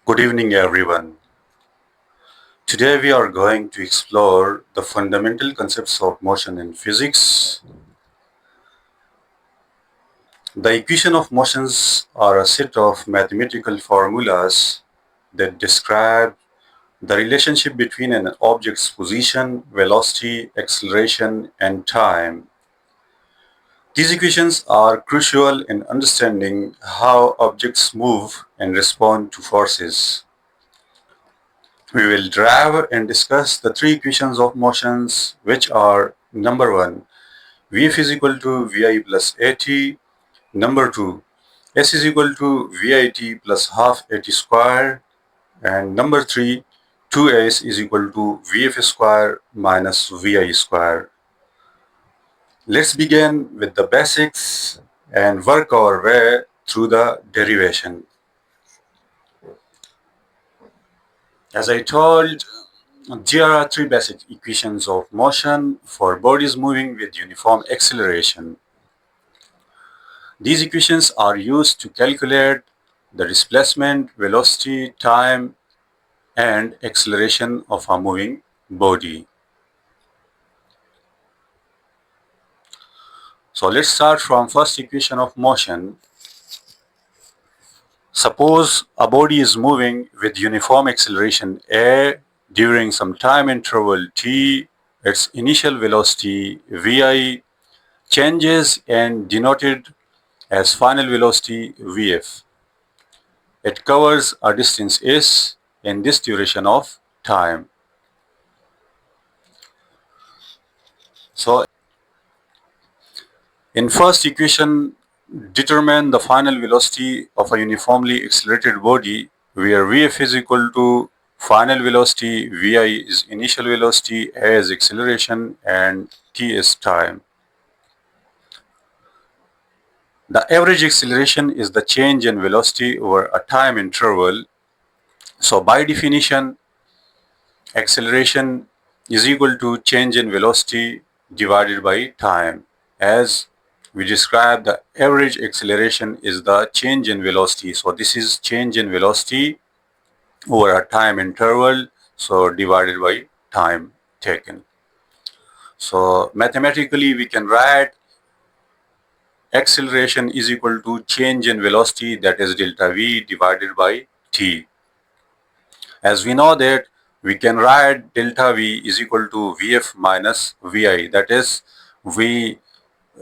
Good evening, everyone. Today we are going to explore the fundamental concepts of motion in physics. The equation of motions are a set of mathematical formulas that describe the relationship between an object's position, velocity, acceleration, and time. These equations are crucial in understanding how objects move and respond to forces. We will derive and discuss the three equations of motions, which are number one, Vf is equal to Vi plus At, number two, S is equal to Vit plus half At square, and number three, 2S is equal to Vf square minus Vi square. Let's begin with the basics and work our way through the derivation. As I told, there are three basic equations of motion for bodies moving with uniform acceleration. These equations are used to calculate the displacement, velocity, time, and acceleration of a moving body. So let's start from first equation of motion. Suppose a body is moving with uniform acceleration a during some time interval t. Its initial velocity vi changes and denoted as final velocity Vf. It covers a distance s in this duration of time. So in first equation, determine the final velocity of a uniformly accelerated body where Vf is equal to final velocity, Vi is initial velocity, A is acceleration, and T is time. The average acceleration is the change in velocity over a time interval. So by definition, acceleration is equal to change in velocity divided by time. As we describe, the average acceleration is the change in velocity. So this is change in velocity over a time interval, so divided by time taken. So mathematically we can write acceleration is equal to change in velocity, that is delta v divided by t. As we know that we can write delta v is equal to Vf minus Vi, that is v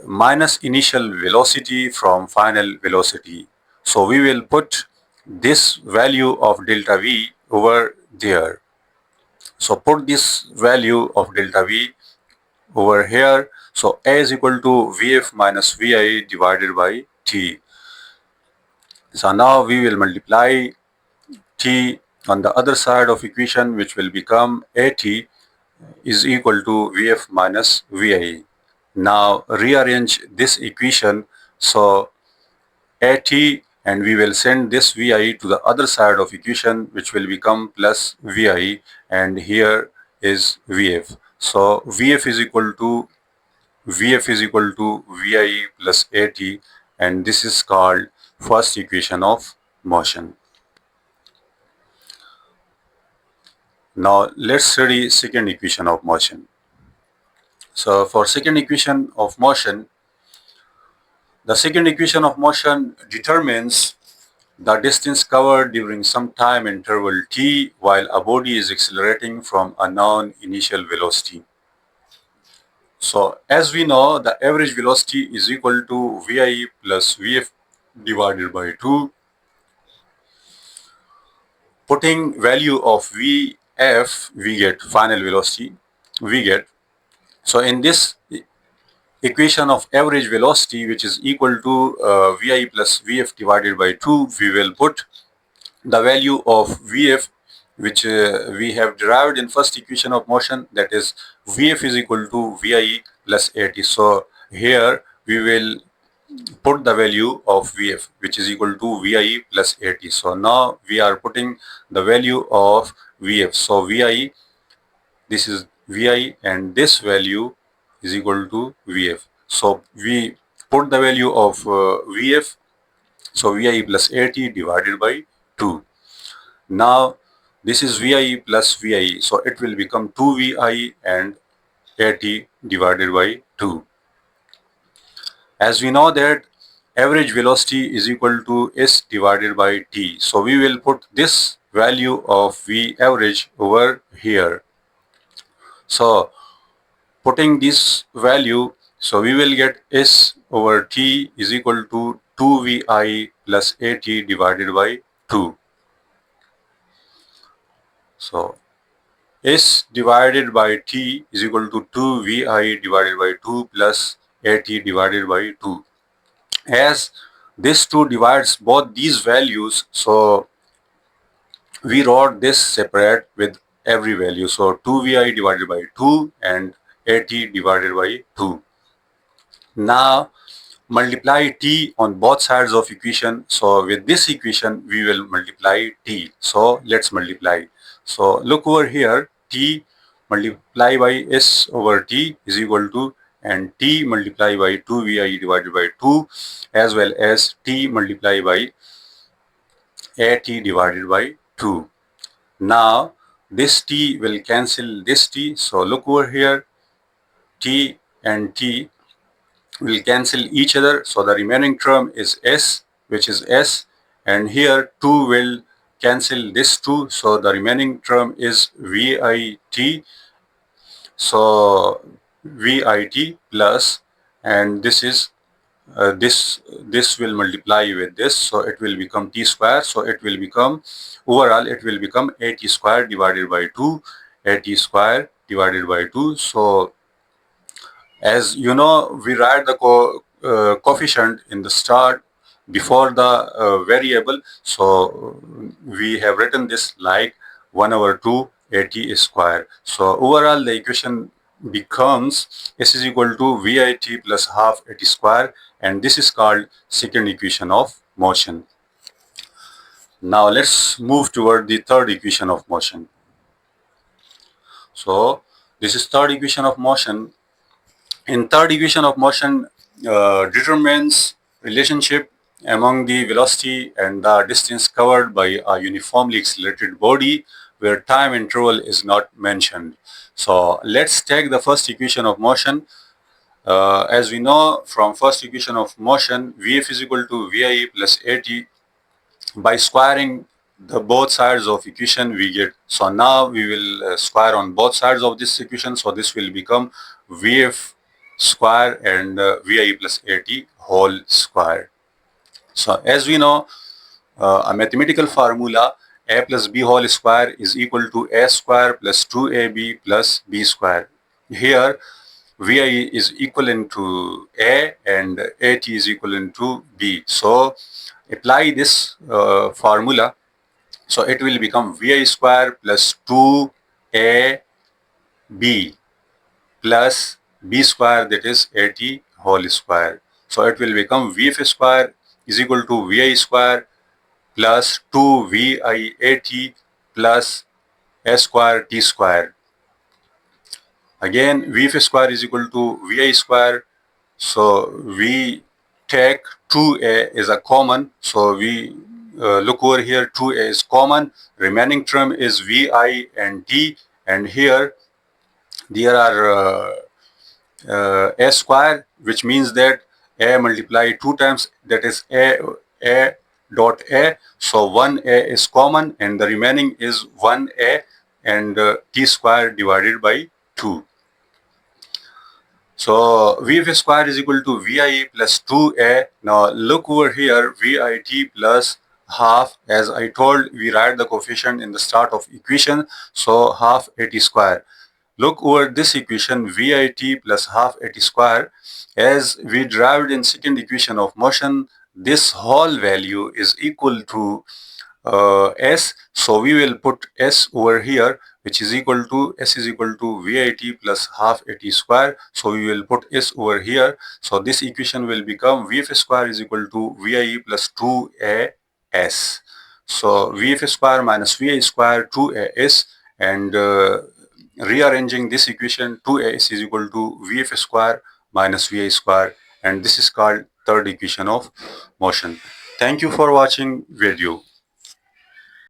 minus initial velocity from final velocity. So we will put this value of delta v over there. So put this value of delta v over here. So A is equal to Vf minus Vi divided by t. So now we will multiply t on the other side of equation, which will become At is equal to Vf minus Vi. Now rearrange this equation, so At, and we will send this Vi to the other side of equation, which will become plus Vi, and here is Vf. So Vf is equal to Vi plus At, and this is called first equation of motion. Now let's study second equation of motion. So for second equation of motion, the second equation of motion determines the distance covered during some time interval t while a body is accelerating from a known initial velocity. So as we know, the average velocity is equal to Vi plus Vf divided by 2. Putting value of Vf, we get final velocity, we get. So in this equation of average velocity, which is equal to Vi plus Vf divided by 2, we will put the value of Vf, which we have derived in first equation of motion, that is Vf is equal to Vi plus At. So here we will put the value of Vf, which is equal to Vi plus At. So now we are putting the value of Vf. So Vi, this is Vi, and this value is equal to Vf. So we put the value of Vf, so Vi plus At divided by 2. Now this is VI plus VI, so it will become 2VI and AT divided by 2. As we know that average velocity is equal to S divided by T. So we will put this value of V average over here. So putting this value, so we will get S over T is equal to 2VI plus AT divided by 2. So S divided by T is equal to 2VI divided by 2 plus AT divided by 2. As this 2 divides both these values, so we wrote this separate with every value. So 2VI divided by 2 and AT divided by 2. Now multiply T on both sides of equation. So with this equation, we will multiply T. So let's multiply. So look over here, T multiply by S over T is equal to, and T multiply by 2VI divided by 2, as well as T multiply by AT divided by 2. Now this T will cancel this T. So look over here, T and T will cancel each other. So the remaining term is S, which is S, and here 2 will cancel this 2. So the remaining term is VIT. So VIT plus, and this is this will multiply with this, so it will become T square. So it will become, overall it will become AT square divided by 2, AT square divided by 2. So as you know, we write the coefficient in the start before the variable. So we have written this like 1 over 2 AT square. So overall the equation becomes S is equal to VIT plus half AT square, and this is called second equation of motion. Now let's move toward the third equation of motion. So this is third equation of motion. In third equation of motion, determines relationship among the velocity and the distance covered by a uniformly accelerated body where time interval is not mentioned. So let's take the first equation of motion. As we know from first equation of motion, Vf is equal to Vi plus At. By squaring the both sides of equation we get, so now we will square on both sides of this equation. So this will become Vf square and Vi plus At whole square. So as we know, a mathematical formula, a plus b whole square is equal to a square plus 2ab plus b square. Here Vi is equivalent to a and At is equivalent to b. So apply this formula. So it will become Vi square plus 2ab plus b square, that is At whole square. So it will become Vf square is equal to Vi square plus 2VIAT plus a square t square. Again, Vf square is equal to Vi square. So we take 2a is a common. So we look over here, 2a is common. Remaining term is Vi and t. And here there are a square, which means that a multiplied 2 times, that is a dot a. So 1a is common and the remaining is 1a and t square divided by 2. So Vf square is equal to Vi plus 2a. Now look over here, Vit plus half. As I told, we write the coefficient in the start of equation. So half At square. Look over this equation, Vit plus half At square. As we derived in second equation of motion, this whole value is equal to S. So we will put S over here, which is equal to, S is equal to Vit plus half At square. So we will put S over here. So this equation will become Vf square is equal to Vi plus 2as. So Vf square minus Vi square 2as, and rearranging this equation, 2as is equal to Vf square minus Vi square, and this is called third equation of motion. Thank you for watching video.